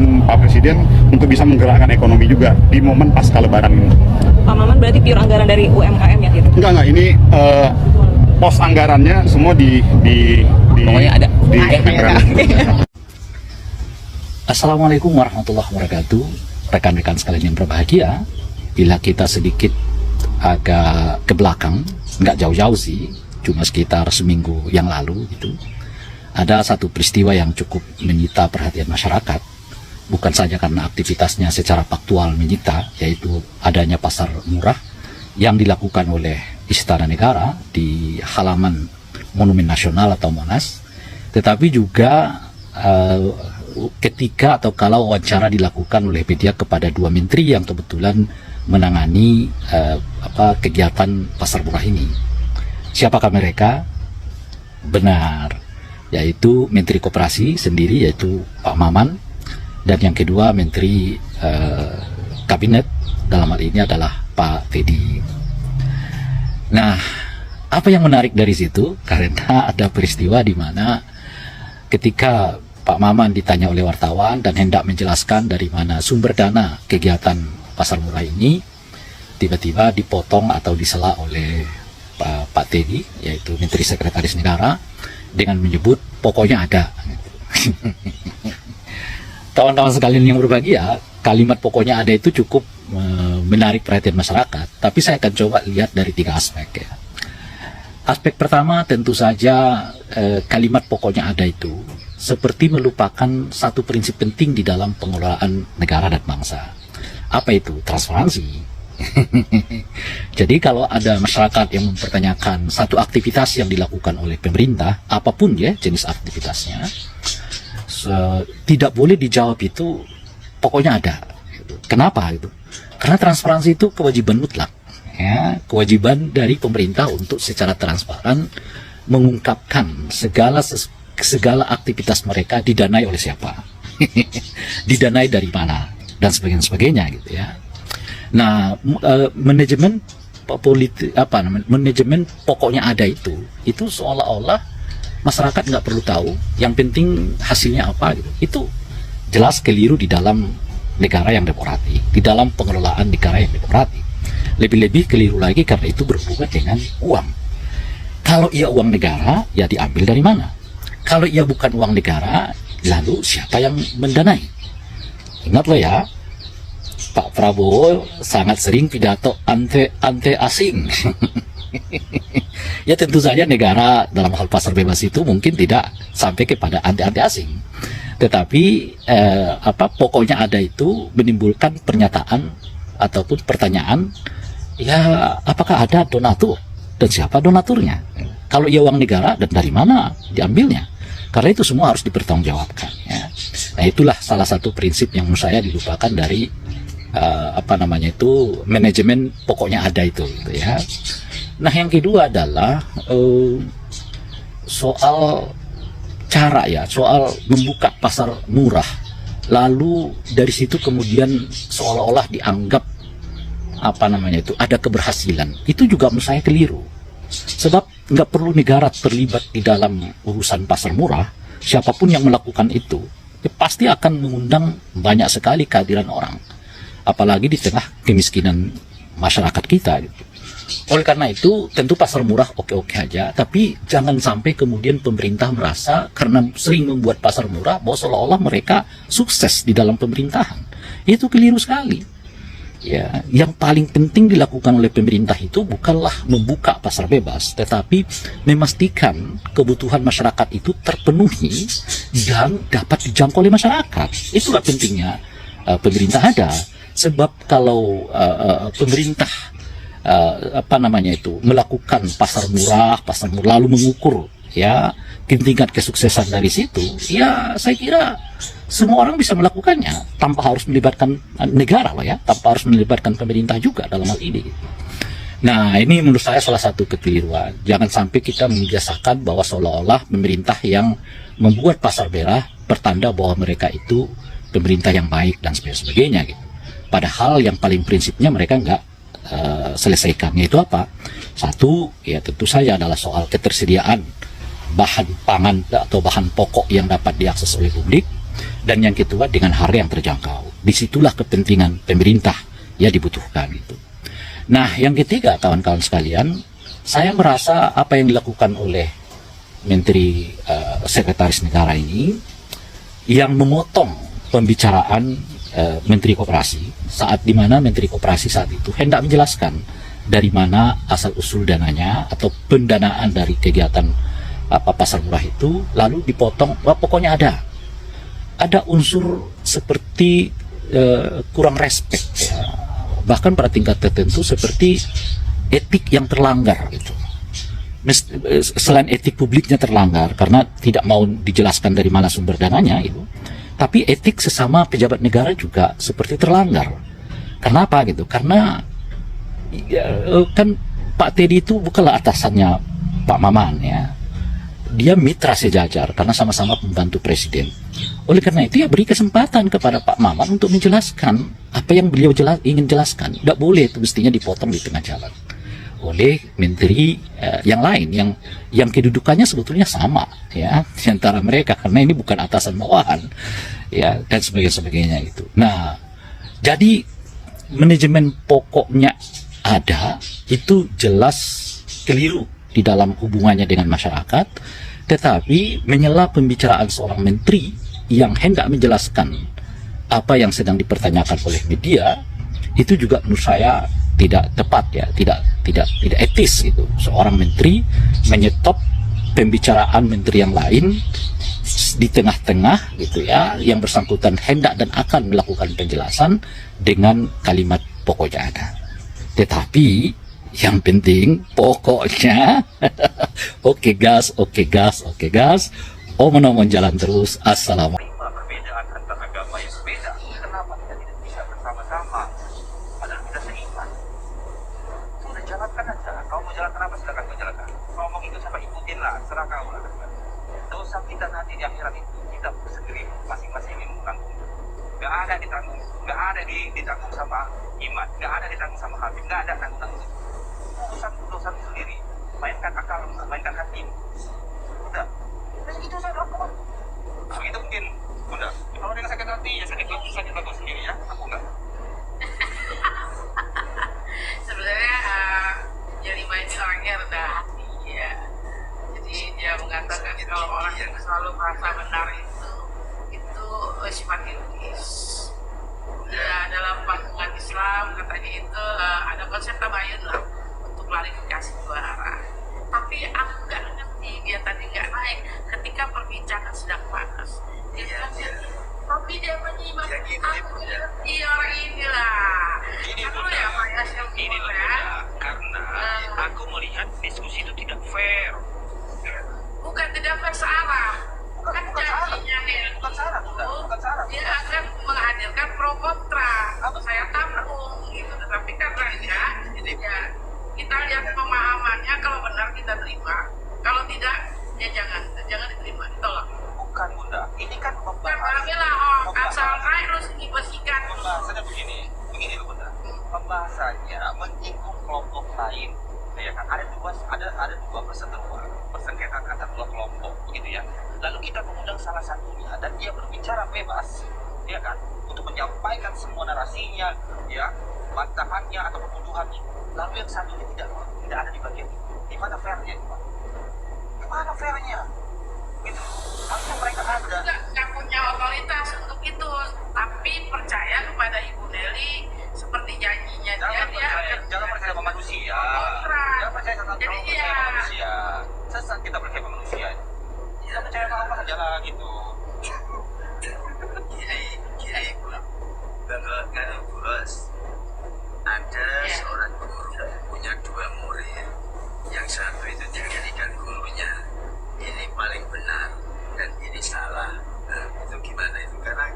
arahan Pak Presiden untuk bisa menggerakkan ekonomi juga di momen pasca Lebaran ini. Pak Maman berarti pure anggaran dari UMKM ya gitu? Enggak, ini pos anggarannya semua pokoknya ada. di Kementerian. Assalamualaikum warahmatullahi wabarakatuh. Rekan-rekan sekalian yang berbahagia, bila kita sedikit agak ke belakang, nggak jauh-jauh sih, cuma sekitar seminggu yang lalu gitu, ada satu peristiwa yang cukup menyita perhatian masyarakat, bukan saja karena aktivitasnya secara faktual menyita, yaitu adanya pasar murah yang dilakukan oleh Istana Negara di halaman Monumen Nasional atau Monas, tetapi juga ketika atau kalau wawancara dilakukan oleh media kepada dua menteri yang kebetulan menangani kegiatan pasar murah ini. Siapakah mereka? Benar, yaitu Menteri Koperasi sendiri, yaitu Pak Maman, dan yang kedua Menteri Kabinet dalam hal ini adalah Pak Teddy. Nah, apa yang menarik dari situ? Karena ada peristiwa di mana ketika Pak Maman ditanya oleh wartawan dan hendak menjelaskan dari mana sumber dana kegiatan pasar murah ini, tiba-tiba dipotong atau disela oleh Pak Teddy, yaitu Menteri Sekretaris Negara, dengan menyebut pokoknya ada. Kawan-kawan sekalian yang berbahagia, kalimat pokoknya ada itu cukup menarik perhatian masyarakat, tapi saya akan coba lihat dari 3 aspek ya. Aspek pertama tentu saja kalimat pokoknya ada itu seperti melupakan satu prinsip penting di dalam pengelolaan negara dan bangsa. Apa itu? Transparansi. Jadi kalau ada masyarakat yang mempertanyakan satu aktivitas yang dilakukan oleh pemerintah, apapun ya jenis aktivitasnya, tidak boleh dijawab itu pokoknya ada. Kenapa itu? Karena transparansi itu kewajiban mutlak, ya, kewajiban dari pemerintah untuk secara transparan mengungkapkan segala aktivitas mereka didanai oleh siapa, didanai dari mana, dan sebagainya gitu ya. Nah, manajemen politik manajemen pokoknya ada itu seolah-olah masyarakat nggak perlu tahu, yang penting hasilnya apa gitu. Itu jelas keliru di dalam negara yang demokratis, di dalam pengelolaan negara yang demokratis. Lebih-lebih keliru lagi karena itu berhubungan dengan uang. Kalau ia uang negara, ya diambil dari mana? Kalau ia bukan uang negara, lalu siapa yang mendanai? Ingat lo ya, Pak Prabowo sangat sering pidato ante asing. Ya tentu saja negara dalam hal pasar bebas itu mungkin tidak sampai kepada ante asing. Tetapi pokoknya ada itu menimbulkan pernyataan ataupun pertanyaan, ya apakah ada donatur dan siapa donaturnya? Kalau ia uang negara dan dari mana diambilnya? Karena itu semua harus dipertanggungjawabkan. Ya. Nah itulah salah satu prinsip yang menurut saya dilupakan dari manajemen pokoknya ada itu gitu ya. Nah yang kedua adalah soal cara ya, soal membuka pasar murah, lalu dari situ kemudian seolah-olah dianggap ada keberhasilan. Itu juga menurut saya keliru, sebab nggak perlu negara terlibat di dalam urusan pasar murah. Siapapun yang melakukan itu ya pasti akan mengundang banyak sekali kehadiran orang, apalagi di tengah kemiskinan masyarakat kita gitu. Oleh karena itu tentu pasar murah oke-oke aja, tapi jangan sampai kemudian pemerintah merasa karena sering membuat pasar murah bahwa seolah-olah mereka sukses di dalam pemerintahan. Itu keliru sekali. Ya, yang paling penting dilakukan oleh pemerintah itu bukanlah membuka pasar bebas, tetapi memastikan kebutuhan masyarakat itu terpenuhi dan dapat dijangkau oleh masyarakat. Itulah pentingnya pemerintah ada. Sebab kalau pemerintah melakukan pasar murah lalu mengukur ya tingkat kesuksesan dari situ, ya saya kira semua orang bisa melakukannya tanpa harus melibatkan negara lah ya, tanpa harus melibatkan pemerintah juga dalam hal ini. Nah ini menurut saya salah satu kekeliruan. Jangan sampai kita membiasakan bahwa seolah-olah pemerintah yang membuat pasar merah pertanda bahwa mereka itu pemerintah yang baik dan sebagainya gitu. Padahal yang paling prinsipnya mereka nggak selesaikan, yaitu apa? Satu, ya tentu saja adalah soal ketersediaan bahan pangan atau bahan pokok yang dapat diakses oleh publik. Dan yang kedua dengan harga yang terjangkau. Disitulah kepentingan pemerintah ya dibutuhkan itu. Nah, yang ketiga kawan-kawan sekalian, saya merasa apa yang dilakukan oleh Menteri Sekretaris Negara ini yang memotong pembicaraan Menteri Koperasi saat dimana Menteri Koperasi saat itu hendak menjelaskan dari mana asal usul dananya atau pendanaan dari kegiatan pasar murah itu, lalu dipotong. Wah, pokoknya ada unsur seperti kurang respect ya. Bahkan pada tingkat tertentu seperti etik yang terlanggar gitu. Selain etik publiknya terlanggar karena tidak mau dijelaskan dari mana sumber dananya itu, tapi etik sesama pejabat negara juga seperti terlanggar. Kenapa gitu? Karena kan Pak Teddy itu bukanlah atasannya Pak Maman ya. Dia mitra sejajar karena sama-sama pembantu presiden. Oleh karena itu ya beri kesempatan kepada Pak Maman untuk menjelaskan apa yang beliau ingin jelaskan. Tidak boleh itu mestinya dipotong di tengah jalan oleh menteri yang lain yang kedudukannya sebetulnya sama ya di antara mereka, karena ini bukan atasan bawahan ya, dan sebagainya itu. Nah, jadi manajemen pokoknya ada itu jelas keliru di dalam hubungannya dengan masyarakat, tetapi menyela pembicaraan seorang menteri yang hendak menjelaskan apa yang sedang dipertanyakan oleh media itu juga menurut saya tidak tepat ya, tidak etis itu. Seorang menteri menyetop pembicaraan menteri yang lain di tengah-tengah gitu ya, yang bersangkutan hendak dan akan melakukan penjelasan dengan kalimat pokoknya ada. Tetapi yang penting pokoknya oke gas, omong-omong jalan terus. Assalamualaikum. Perbedaan antar agama yang berbeda, kenapa kita tidak bisa bersama-sama? Padahal kita seiman. Sudah jalankan aja. Kau mau jalankan apa, silakan kau jalankan. Kau mau ikut siapa, ikutin lah, serah kau lah. Dosa kita nanti di akhirat itu kita sendiri masing-masing yang menanggung. Gak ada ditanggung, gak ada ditanggung sama iman, gak ada ditanggung sama habib, gak ada tanggung-tanggung. Urusan sendiri. Mainkan akal, mainkan hati. Udah. Dan itu saya lakukan. Begitu mungkin, Bunda. Kalau dengan sakit hati, ya sakit lagu sendiri ya. Aku enggak. Sebenarnya Jerima ini orangnya rendah hati ya. Jadi dia mengatakan kalau orang yang selalu merasa benar itu sifat iblis. Ya, dalam pandangan Islam katanya itu ada konsep tabayun lah untuk klarifikasi dua arah. Tapi aku nggak ngerti, dia tadi nggak naik ketika perbincangan sedang panas. Dia tapi dia menyimak. Aku ngerti orang inilah. Aku ya Pak ya, Ini loh ya. Karena aku melihat diskusi itu tidak fair. Bukan tidak bersalah. Kan janjinya nih, Bukan salah. dia akan menghadirkan pro kontra. Saya tampung gitu, tetapi karena ya kita lihat pemahamannya, kalau benar kita terima, kalau tidak ya jangan diterima, ditolak. Bukan Bunda, ini kan Kan membahas. bilang asal naik terus dibesikan. Pembahasannya begini loh Bunda. Pembahasannya menyinggung kelompok lain. Ya kan, ada dua persengketaan antara dua kelompok begitu ya. Lalu kita mengundang salah satunya dan dia berbicara bebas, ya kan, untuk menyampaikan semua narasinya, ya, bantahannya atau penuduhannya. Lalu yang satunya tidak ada di bagian itu. Di mana fairnya itu, Pak? Di mana fairnya? Gitu. Harusnya mereka ada. Nggak punya otoritas untuk itu, tapi percaya kepada Ibu Nelly seperti janjinya Jangan percaya sama manusia. Jangan percaya sama manusia. Sesat kita percaya sama manusia. Kita percaya sama Allah aja lah gitu. Kiai Bapak Kali Bos, ada seorang guru punya dua murid, yang satu itu dijadikan gurunya, ini paling benar dan ini salah. Nah, itu gimana itu? Karena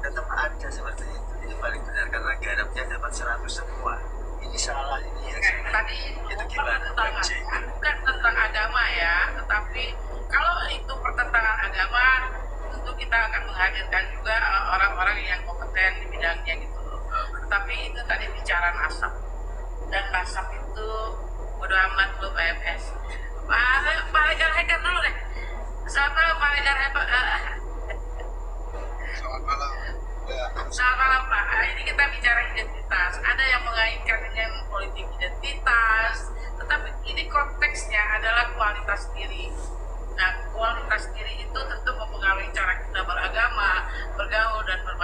tetap ada seperti itu paling benar karena garapnya dapat 100 semua. Ini salah, ini yang salah. Tadi Itu gimana? bukan tentang agama ya, tetapi kalau itu pertentangan agama, tentu kita akan menghadirkan juga orang-orang yang kompeten di bidangnya gitu. Tapi itu tadi bicara nasab, dan nasab itu bodo amat lo PMS. Pak Regar Hacker dulu deh. Selamat Pak Regar Hacker.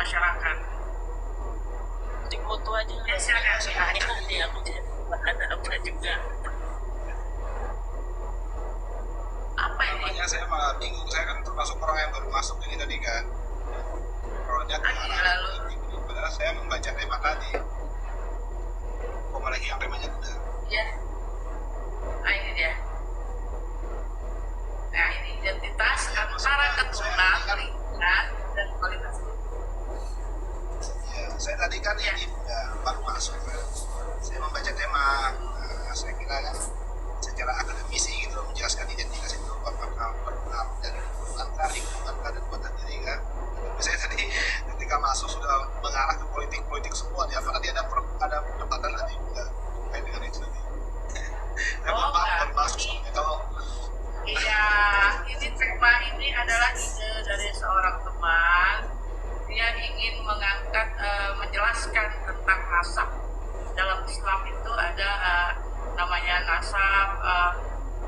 masyarakat. Di foto aja. Ya silakan. Nanti aku jadi ada apa juga. Apa ini? Makanya saya malah bingung, saya kan termasuk orang yang baru masuk ini tadi kan. Proyek lalu. padahal saya membaca tema tadi. Kok malah yang temanya udah. Ya. Nah ini dia. Nah ini identitas antara keturunan, lingkungan, dan kualitas hidup. Ya, saya tadi kan Ya. ini baru masuk kan. Saya membaca tema, saya kira kan secara akademisi gitu menjelaskan identitas itu apakah berpengaruh dari lingkungan dan buatan diri kan. Tapi saya tadi ketika masuk sudah mengarah ke politik semua nih. Apakah dia ada perdebatan tadi enggak terkait dengan itu tadi? Saya baru masuk itu. Iya, ini tema ini adalah ide dari seorang teman. Dia ingin mengangkat, menjelaskan tentang nasab. Dalam Islam itu ada namanya nasab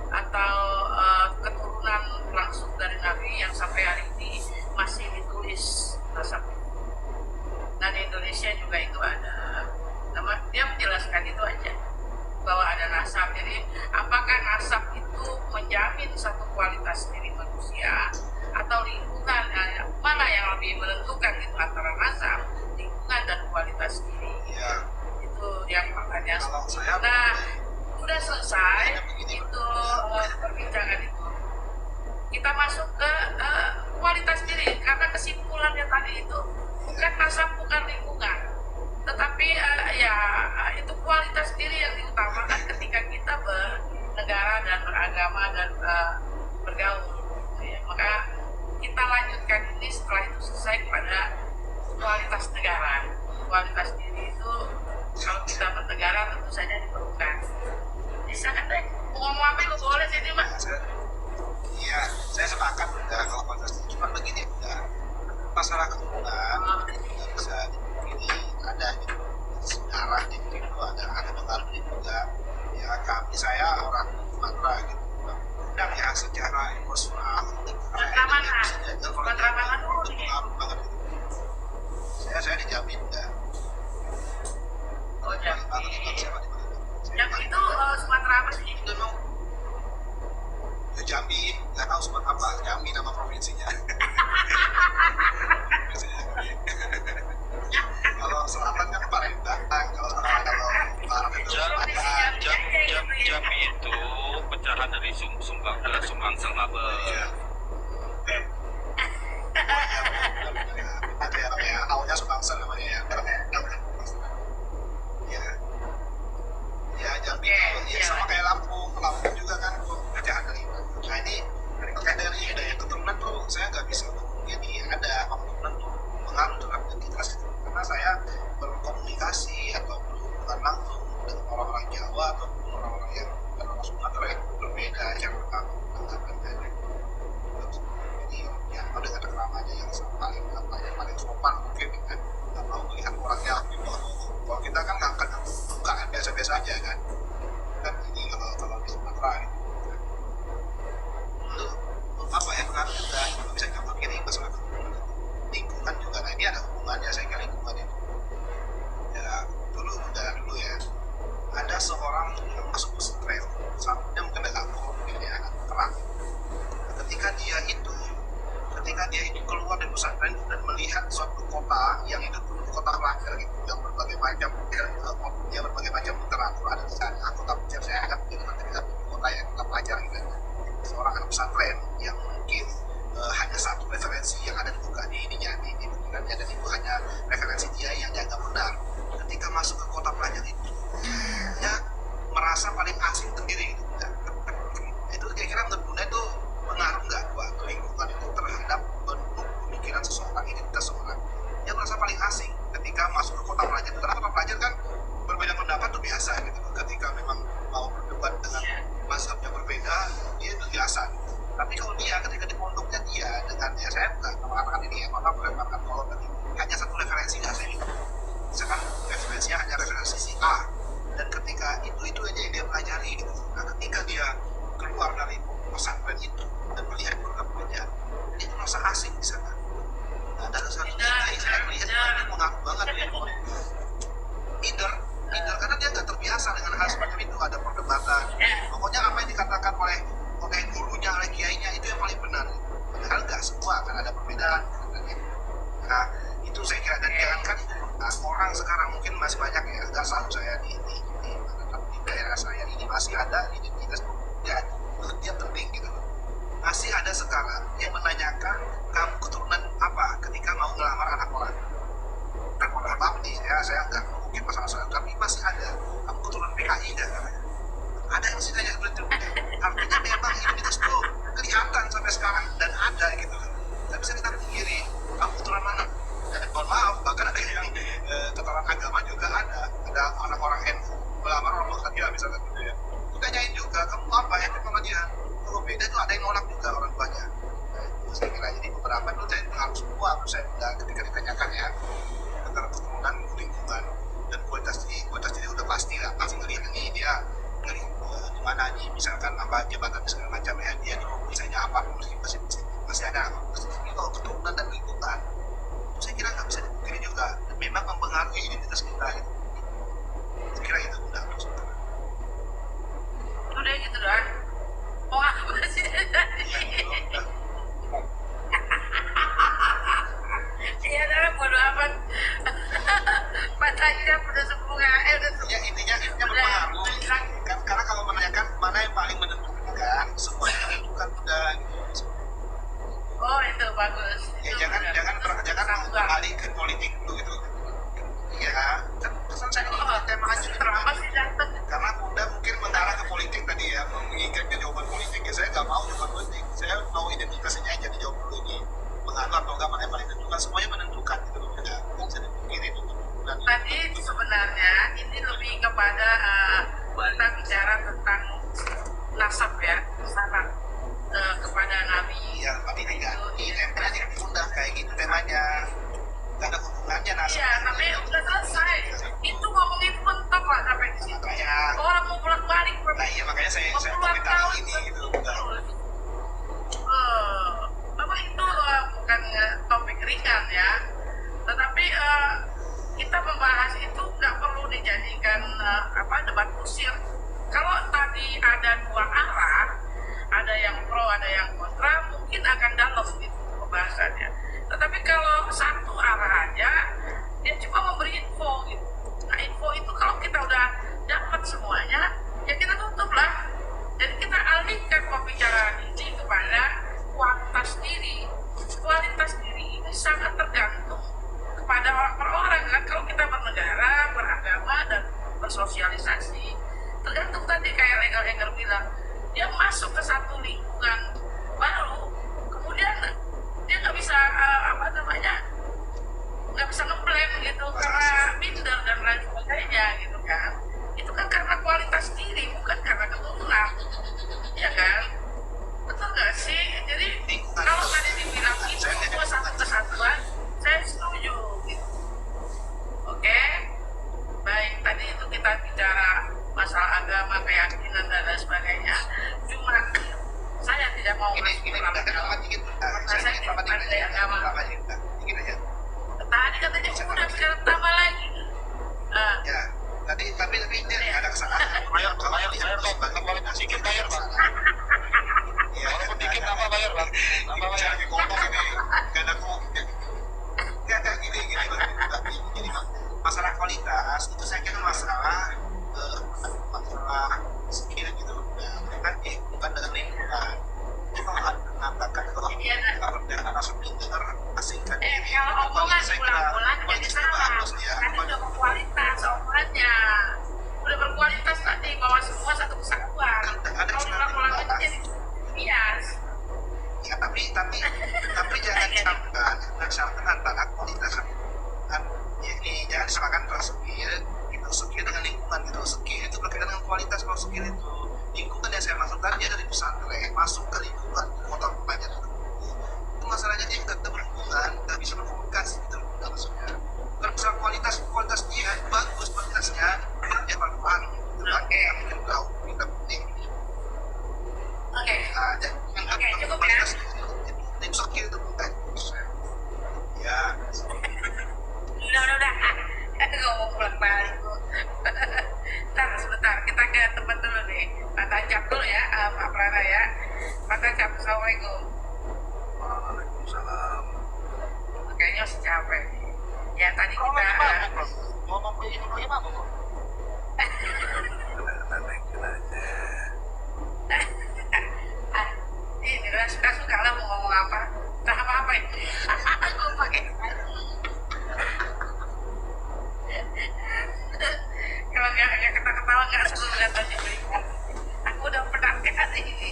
atau keturunan langsung dari Nabi yang sampai hari ini masih ditulis nasab. Nah di Indonesia juga itu ada. Dia menjelaskan itu aja bahwa ada nasab. Jadi apakah nasab itu menjamin satu kualitas diri manusia atau lingkungan, mana yang lebih menentukan itu antara nasab, lingkungan dan kualitas diri. Ya. Itu yang makanya. Kalau saya Nah sudah selesai itu perbincangan itu. Kita masuk ke kualitas diri karena kesimpulannya tadi itu bukan nasab, bukan lingkungan, tetapi ya itu kualitas diri yang diutamakan ketika kita bernegara dan beragama dan bergaul. Ya, maka kita lanjutkan ini setelah itu selesai pada kualitas negara. Kualitas diri itu kalau kita bernegara tentu saja diperlukan. Bisa kan deh? Ngomong apa lu boleh sini mah. Iya, saya sepakat udah kalau kontras. Cuma begini udah masalah keturunan bisa ini ada gitu sejarah di itu ada pengaruh juga. Ya kami saya orang Sumatera gitu. Dan ya secara emosional Kontraman dulu nih. pengaruh banget gitu. Saya dijamin udah. Oh Banget Jambi. itu siapa di mana? Jambi itu Sumatera apa sih? Itu mau Jambi, nggak tahu Sumatera apa, Jambi nama provinsinya. Kalau selatan kan Palembang, kalau barat itu Jambi itu pecahan dari Sumbang sama Iya. Ada ya, awalnya Sumbangsel namanya ya. Iya. Ya Jambi itu ya sama kayak Lampung juga kan pecahan dari. Nah ini terkait dengan daya keturunan tuh saya nggak bisa ini ada keturunan tuh pengaruh terhadap identitas itu. Karena saya berkomunikasi atau berhubungan langsung dengan orang-orang Jawa ataupun orang-orang yang orang Sumatera yang berbeda cara bertanggapannya. Jadi ya dengan keramanya yang paling sopan mungkin kan nggak mau melihat orangnya kalau kita kan nggak biasa-biasa aja kan ini kalau di Sumatera itu apa ya pengaruh juga bisa gampang ini masalah lingkungan juga. Nah ini ada hubungannya saya kira lingkungan itu ya dulu ya ada seorang yang masuk pesantren dia mungkin agak mungkin ya agak terang ketika dia itu keluar dari pesantren dan melihat suatu kota yang itu dulu kota pelajar gitu yang berbagai macam literatur ada di sana. Kota pelajar saya akan menjadi kota yang kota pelajar gitu. Seorang anak pesantren yang mungkin hanya satu referensi yang ada di buka di pikirannya dan itu hanya referensi dia yang dianggap benar. Ketika masuk ke kota pelajar itu dia merasa paling asing sendiri gitu. Itu kira-kira menurut Bunda itu pengaruh nggak buat lingkungan itu terhadap bentuk pemikiran seseorang, identitas seseorang? Dia merasa paling asing ketika masuk ke kota pelajar. Karena kota pelajar kan berbeda pendapat itu biasa gitu. Ketika memang mau berdebat dengan mazhab yang berbeda, dia itu biasa. Gitu. Tapi kalau dia ketika di pondoknya dia dengan ya saya bukan mengatakan ini ya, maka melemparkan kalau tadi hanya satu referensi nggak saya gitu. Misalkan referensinya hanya referensi si A dan ketika itu aja yang dia pelajari gitu. Nah ketika dia keluar dari pesantren itu dan melihat program pelajar, dia merasa asing di sana. Nah, dari satu sisi saya melihat sekarang mungkin masih banyak ya, nggak selalu saya di daerah saya ini masih ada identitas pemuda yang penting gitu loh. Masih ada sekarang yang menanyakan kamu keturunan apa ketika mau ngelamar anak orang. Tak mohon maaf nih, saya nggak mungkin masalah tapi masih ada. Kamu keturunan PKI nggak katanya? Ada yang sih tanya seperti itu. Artinya memang identitas itu kelihatan sampai sekarang dan ada gitu. Tapi bisa kita pungkiri, kamu keturunan mana? Mohon maaf, bahkan ada yang keturunan agama juga ada anak orang NU melamar orang Muhammadiyah misalnya gitu ya. Tanyain juga, kamu apa ya Muhammadiyah? Kalau beda itu ada yang nolak juga orang tuanya. Nah, itu saya kira jadi beberapa itu saya pengaruh semua saya udah ketika ditanyakan ya antara keturunan lingkungan dan kualitas diri udah pasti lah, pasti ngelihat ini dia dari di mana nih misalkan apa jabatan segala macam ya dia di misalnya apa masih ada ini kalau keturunan dan lingkungan itu saya kira nggak bisa dipungkiri juga dan memang mempengaruhi identitas kita gitu. Saya kira itu udah udah gitu doang. Mau apa sih tadi? Iya, dalam bodo amat. Matanya udah sempurna, udah ya intinya berpengaruh karena kalau menanyakan mana yang paling menentukan semuanya menentukan udah gitu. Oh itu bagus. Ya jangan kembali ke politik dulu gitu. Ya kan pesan saya ini tema aja Kenapa sih datang? karena Bunda mungkin mengarah ke politik tadi ya menginginkan jawaban politik ya saya nggak mau jawaban politik saya mau identitasnya aja dijawab dulu ini mengaruh atau nggak mana yang paling menentukan semuanya menentukan gitu loh ya nggak bisa dipungkiri itu. Tadi sebenarnya ini lebih kepada kita bicara tentang nasab ya, nasab kepada Nabi. Iya tapi enggak ini temanya tidak diundang kayak gitu temanya nggak ada hubungannya nasab. Iya, tapi udah selesai. Itu ngomongin mentok lah sampai di situ. Makanya Orang mau bolak balik. nah iya makanya saya komentari ini gitu udah. Apa itu bukan topik ringan ya, tetapi kita membahas itu nggak perlu dijadikan debat kusir. Kalau tadi ada dua arah, ada yang pro, ada yang kontra, mungkin akan dalam gitu pembahasannya. Tetapi kalau satu arah aja, dia cuma memberi info gitu. Nah info itu kalau kita udah dapat semuanya, ya kita tutup lah. Jadi kita alihkan pembicaraan ini kepada kualitas diri. Kualitas diri ini sangat tergantung kepada orang-orang kan. Kalau kita bernegara, beragama dan bersosialisasi, tergantung tadi kayak Legal Enger bilang, dia masuk ke satu lingkungan baru, kemudian dia nggak bisa nggak bisa ngeblend gitu karena minder dan lain sebagainya gitu kan. Itu kan karena kualitas diri, bukan karena keturunan, ya kan? Betul nggak sih? Jadi kalau tadi dibilang itu satu kesatuan, saya setuju gitu. Oke? Baik, tadi itu kita bicara masalah agama, keyakinan dan lain sebagainya. Cuma saya tidak mau masuk ke dalam karena saya tidak pandai agama. Tadi katanya udah sekarang tambah lagi. Ya, tapi ini ada kesalahan. Bayar sedikit bayar Pak. Iya, walaupun dikit tambah bayar Pak. Tambah bayar. Ngomong ini enggak ada kok. Enggak gini. Jadi masalah kualitas itu saya kira masalah skill gitu. Kan bukan dengan lingkungan. Kalau mengatakan kalau ada pinter asingkan diri. Kalau omongan ulang-ulang jadi salah. Tadi udah berkualitas omongannya. Udah berkualitas tadi bahwa semua satu kesatuan. Kalau ulang-ulang katanya berikan. Aku udah pernah kali ini.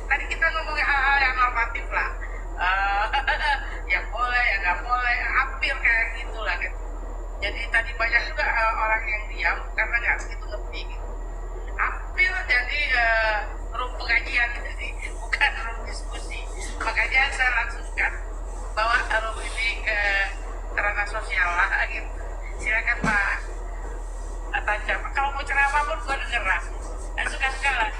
Tadi kita ngomongin hal-hal yang normatif lah. Yang boleh, yang nggak boleh, hampir kayak gitulah gitu. Jadi tadi banyak juga orang yang diam karena nggak begitu ngerti. Gitu. Hampir jadi room pengajian, jadi bukan room diskusi. Makanya saya langsungkan bawa room ini ke ranah sosial lah gitu. Silakan Pak Tajam. Kalau mau ceramah pun gue denger lah. Suka-suka lah.